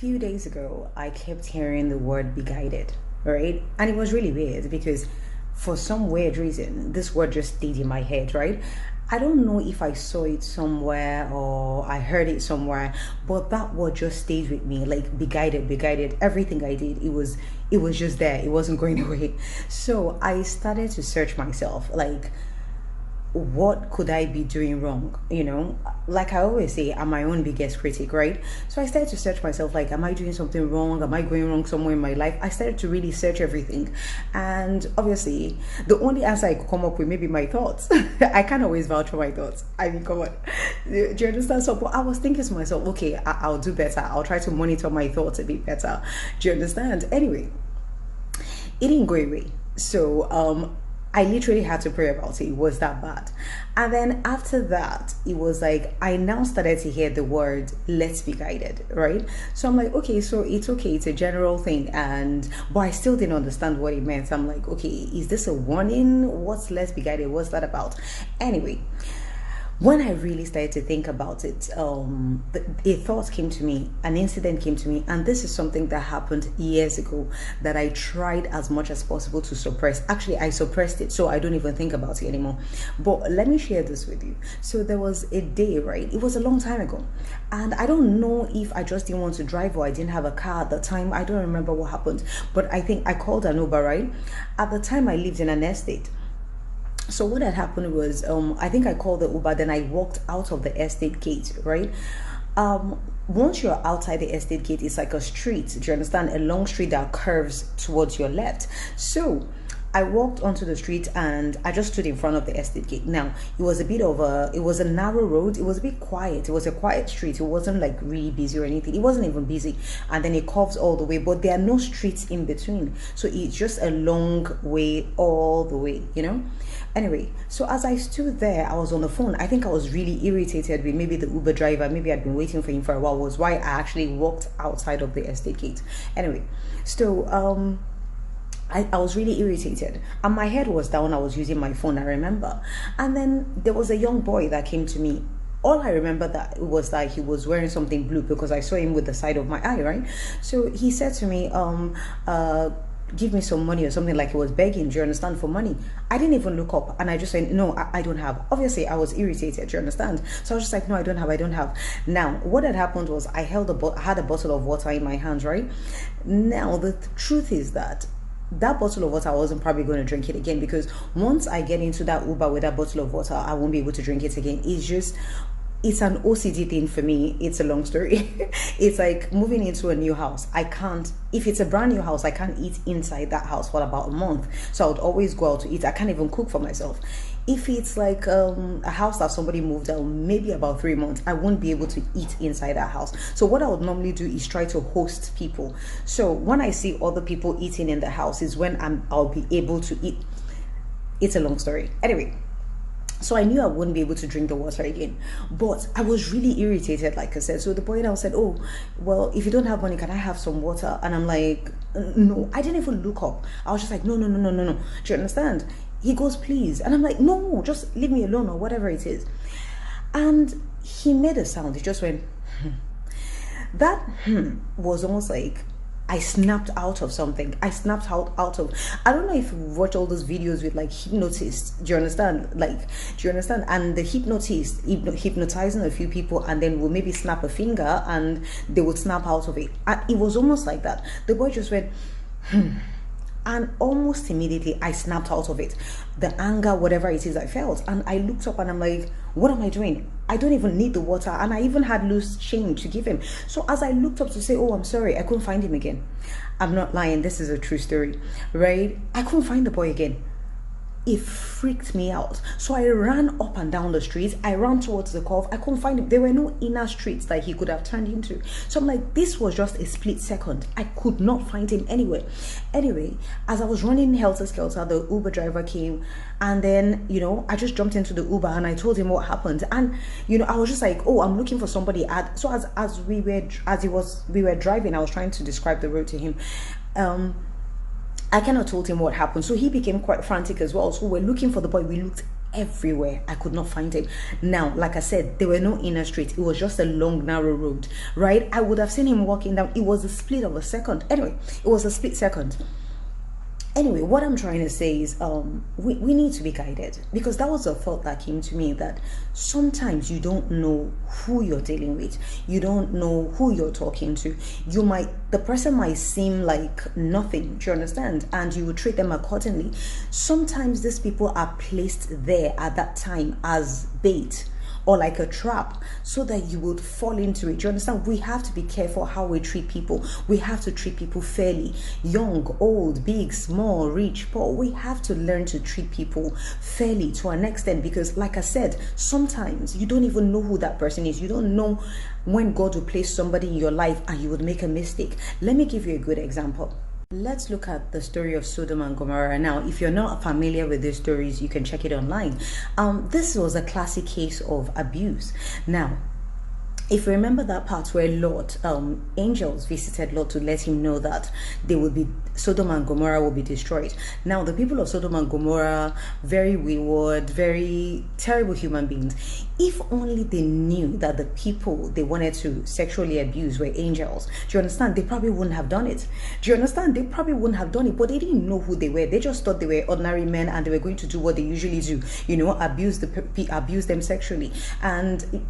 few days ago, I kept hearing the word be guided, right? And it was really weird because for some weird reason, this word just stayed in my head, right? I don't know if I saw it somewhere or I heard it somewhere, but that word just stayed with me. Like be guided, be guided. Everything I did, it was just there. It wasn't going away. So I started to search myself, like what could I be doing wrong? Like I always say, I'm my own biggest critic, right? So I started to search myself, like, am I doing something wrong? Am I going wrong somewhere in my life? I started to really search everything. And obviously, the only answer I could come up with, maybe my thoughts. I can't always vouch for my thoughts. I mean, come on. Do you understand? So, but I was thinking to myself, okay, I'll do better. I'll try to monitor my thoughts a bit better. Do you understand? Anyway, it didn't go away. So I literally had to pray about it. It was that bad. And then after that, it was like I now started to hear the word let's be guided, right? So I'm like, okay, so it's okay, it's a general thing, and but I still didn't understand what it meant. I'm like, okay, is this a warning? What's let's be guided? What's that about? Anyway, when I really started to think about it, a thought came to me, an incident came to me, and this is something that happened years ago that I tried as much as possible to suppress. Actually, I suppressed it, so I don't even think about it anymore. But let me share this with you. So there was a day, right? It was a long time ago, and I don't know if I just didn't want to drive or I didn't have a car at the time. I don't remember what happened, but I think I called an Uber, right? At the time, I lived in an estate. So what had happened was I think I called the Uber, then I walked out of the estate gate, right? Once you're outside the estate gate, it's like a street, do you understand? A long street that curves towards your left. So I walked onto the street and I just stood in front of the estate gate. Now it was a narrow road. It was a bit quiet. It was a quiet street. It wasn't like really busy or anything. It wasn't even busy. And then it curves all the way, but there are no streets in between. So it's just a long way all the way. Anyway, so as I stood there, I was on the phone. I think I was really irritated with maybe the Uber driver. Maybe I'd been waiting for him for a while, was why I actually walked outside of the estate gate. Anyway, so I was really irritated and my head was down. I was using my phone, I remember. And then there was a young boy that came to me. All I remember that was that he was wearing something blue because I saw him with the side of my eye, right? So he said to me, give me some money or something, like he was begging, do you understand, for money. I didn't even look up and I just said, no, I don't have. Obviously, I was irritated, do you understand? So I was just like, no, I don't have. Now, what had happened was I had a bottle of water in my hands, right? Now, the truth is that bottle of water, I wasn't probably going to drink it again because once I get into that Uber with that bottle of water, I won't be able to drink it again. It's an OCD thing for me. It's a long story. It's like moving into a new house. If it's a brand new house, I can't eat inside that house for about a month. So I would always go out to eat. I can't even cook for myself. If it's like a house that somebody moved out, maybe about 3 months, I won't be able to eat inside that house. So what I would normally do is try to host people. So when I see other people eating in the house is when I'll be able to eat. It's a long story. Anyway, so I knew I wouldn't be able to drink the water again. But I was really irritated, like I said. So the boy now said, oh, well, if you don't have money, can I have some water? And I'm like, no, I didn't even look up. I was just like, no. Do you understand? He goes, please. And I'm like, no, just leave me alone or whatever it is. And he made a sound. He just went, that was almost like I snapped out of something. I snapped out of, I don't know if you watch all those videos with like hypnotists. Do you understand? And the hypnotist hypnotizing a few people and then will maybe snap a finger and they would snap out of it. And it was almost like that. The boy just went, and almost immediately I snapped out of it. The anger, whatever it is I felt. And I looked up and I'm like, what am I doing? I don't even need the water. And I even had loose change to give him. So as I looked up to say, oh, I'm sorry, I couldn't find him again. I'm not lying. This is a true story, right? I couldn't find the boy again. It freaked me out. So I ran up and down the streets. I ran towards the cove. I couldn't find him. There were no inner streets that he could have turned into. So I'm like, this was just a split second. I could not find him anywhere. Anyway, as I was running helter skelter, the Uber driver came, and then I just jumped into the Uber and I told him what happened. And I was just like, oh, I'm looking for somebody. So as we were driving, I was trying to describe the road to him. I kind of told him what happened. So he became quite frantic as well. So we're looking for the boy. We looked everywhere. I could not find him. Now, like I said, there were no inner streets. It was just a long, narrow road, right? I would have seen him walking down. It was a split of a second. Anyway, it was a split second. Anyway, what I'm trying to say is we need to be guided, because that was a thought that came to me, that sometimes you don't know who you're dealing with. You don't know who you're talking to. The person might seem like nothing, do you understand? And you will treat them accordingly. Sometimes these people are placed there at that time as bait, or like a trap, so that you would fall into it. Do you understand? We have to be careful how we treat people. We have to treat people fairly. Young, old, big, small, rich, poor. We have to learn to treat people fairly to an extent, because like I said, sometimes you don't even know who that person is. You don't know when God will place somebody in your life and you would make a mistake. Let me give you a good example. Let's look at the story of Sodom and Gomorrah. Now, if you're not familiar with these stories, you can check it online. This was a classic case of abuse. Now, if you remember that part where Lot, angels visited Lot to let him know that Sodom and Gomorrah will be destroyed. Now, the people of Sodom and Gomorrah, very wayward, very terrible human beings. If only they knew that the people they wanted to sexually abuse were angels, do you understand? They probably wouldn't have done it. Do you understand? They probably wouldn't have done it, but they didn't know who they were. They just thought they were ordinary men and they were going to do what they usually do, abuse them sexually. And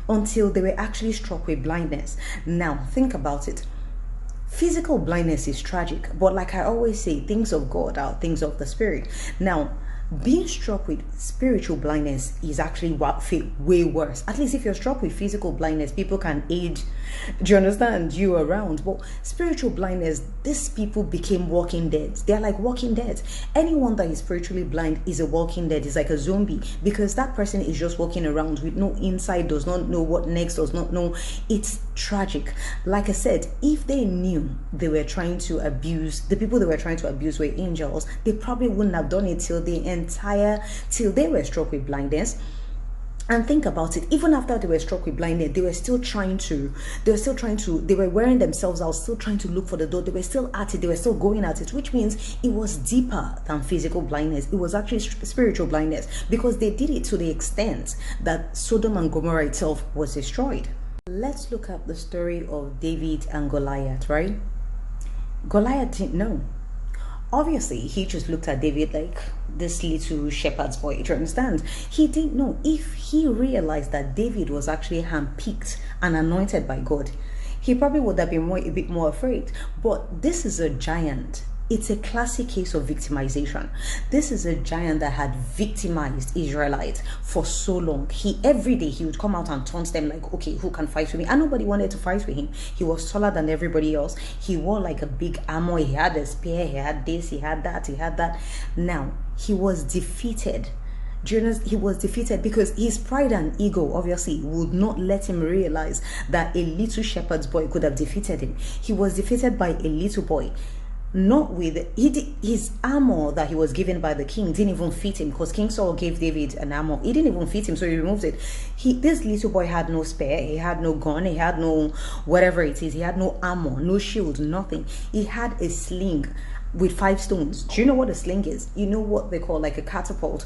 until they were actually struck with blindness. Now, think about it. Physical blindness is tragic, but like I always say, things of God are things of the spirit. Now, being struck with spiritual blindness is actually way worse. At least if you're struck with physical blindness, people can aid, do you understand, you around. But spiritual blindness, these people became walking dead. They're like walking dead. Anyone that is spiritually blind is a walking dead, is like a zombie, because that person is just walking around with no insight, does not know what next, does not know. It's tragic. Like I said, if they knew they were trying to abuse, the people they were trying to abuse were angels, they probably wouldn't have done it till they were struck with blindness. And think about it, even after they were struck with blindness, they were wearing themselves out, still trying to look for the door. They were still at it, they were still going at it, which means it was deeper than physical blindness. It was actually spiritual blindness, because they did it to the extent that Sodom and Gomorrah itself was destroyed. Let's look at the story of David and Goliath, right? Goliath didn't know. Obviously, he just looked at David like this little shepherd's boy. Do you understand? He didn't know. If he realized that David was actually handpicked and anointed by God, he probably would have been a bit more afraid. But this is a giant. It's a classic case of victimization. This is a giant that had victimized Israelites for so long. Every day he would come out and taunt them like, okay, who can fight with me? And nobody wanted to fight with him. He was taller than everybody else. He wore like a big armor. He had a spear. He had this. He had that. Now, he was defeated. He was defeated because his pride and ego obviously would not let him realize that a little shepherd's boy could have defeated him. He was defeated by a little boy. Not with his armor that he was given by the king didn't even fit him, because King Saul gave David an armor. It didn't even fit him, so he removed it. This little boy had no spear, he had no gun, he had no whatever it is, he had no armor, no shield, nothing. He had a sling with 5 stones. Do you know what a sling is? You know what they call like a catapult,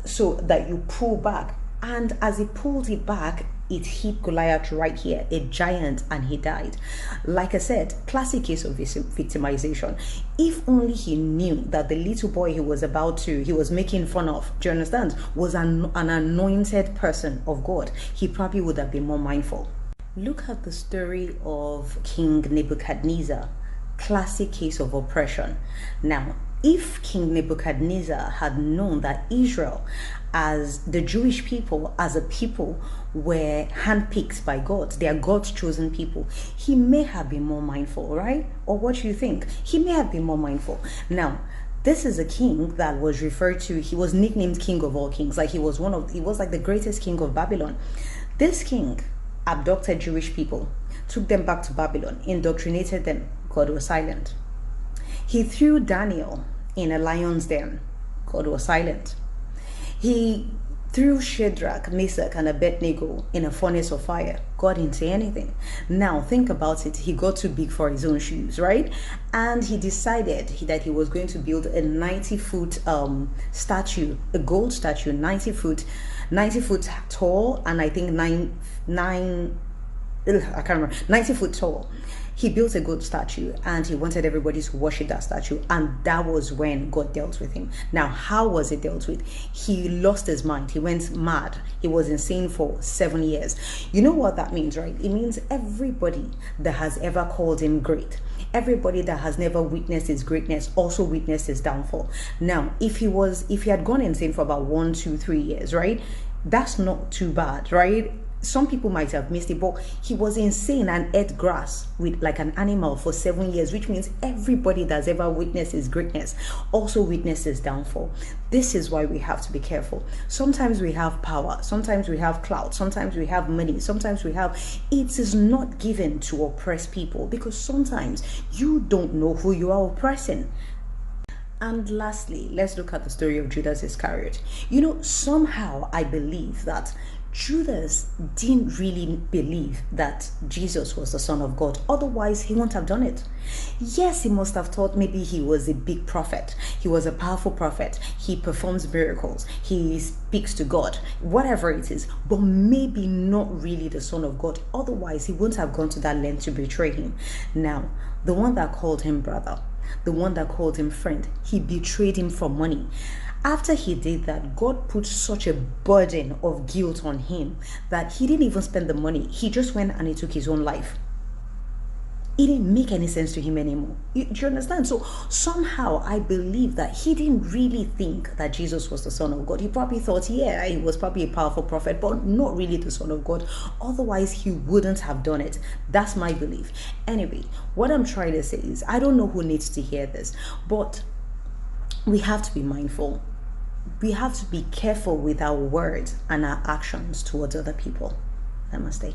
so that you pull back. And as he pulled it back, it hit Goliath right here, a giant, and he died. Like I said, classic case of victimization. If only he knew that the little boy he was making fun of, do you understand, was an anointed person of God, he probably would have been more mindful. Look at the story of King Nebuchadnezzar. Classic case of oppression. Now, if King Nebuchadnezzar had known that Israel, as the Jewish people, as a people, were handpicked by God, they are God's chosen people, he may have been more mindful, right? Or what do you think? He may have been more mindful. Now, this is a king that was referred to, he was nicknamed King of all kings, like he was like the greatest king of Babylon. This king abducted Jewish people, took them back to Babylon, indoctrinated them. God was silent. He threw Daniel in a lion's den. God was silent. He threw Shadrach, Meshach, and Abednego in a furnace of fire. God didn't say anything. Now, think about it. He got too big for his own shoes, right? And he decided that he was going to build a 90-foot statue, a gold statue, 90 foot tall, and I think I can't remember, 90 foot tall. He built a gold statue and he wanted everybody to worship that statue, and that was when God dealt with him. Now, how was it dealt with? He lost his mind. He went mad. He was insane for 7 years. You know what that means, right? It means everybody that has ever called him great, everybody that has never witnessed his greatness, also witnessed his downfall. Now, if he had gone insane for about 1, 2, 3 years, right? That's not too bad, right? Some people might have missed it, but he was insane and ate grass with like an animal for 7 years, which means everybody that's ever witnessed his greatness also witnessed his downfall. This is why we have to be careful. Sometimes we have power, sometimes we have clout, sometimes we have money, sometimes we have. It is not given to oppress people, because sometimes you don't know who you are oppressing. And lastly, let's look at the story of Judas Iscariot. Somehow I believe that Judas didn't really believe that Jesus was the Son of God. Otherwise, he wouldn't have done it. Yes, he must have thought maybe he was a big prophet. He was a powerful prophet. He performs miracles. He speaks to God, whatever it is, but maybe not really the Son of God. Otherwise, he wouldn't have gone to that length to betray him. Now, the one that called him brother, the one that called him friend, he betrayed him for money. After he did that, God put such a burden of guilt on him that he didn't even spend the money. He just went and he took his own life. It didn't make any sense to him anymore. Do you understand? So somehow I believe that he didn't really think that Jesus was the Son of God. He probably thought, yeah, he was probably a powerful prophet, but not really the Son of God. Otherwise, he wouldn't have done it. That's my belief. Anyway, what I'm trying to say is, I don't know who needs to hear this, but we have to be mindful. We have to be careful with our words and our actions towards other people. Namaste.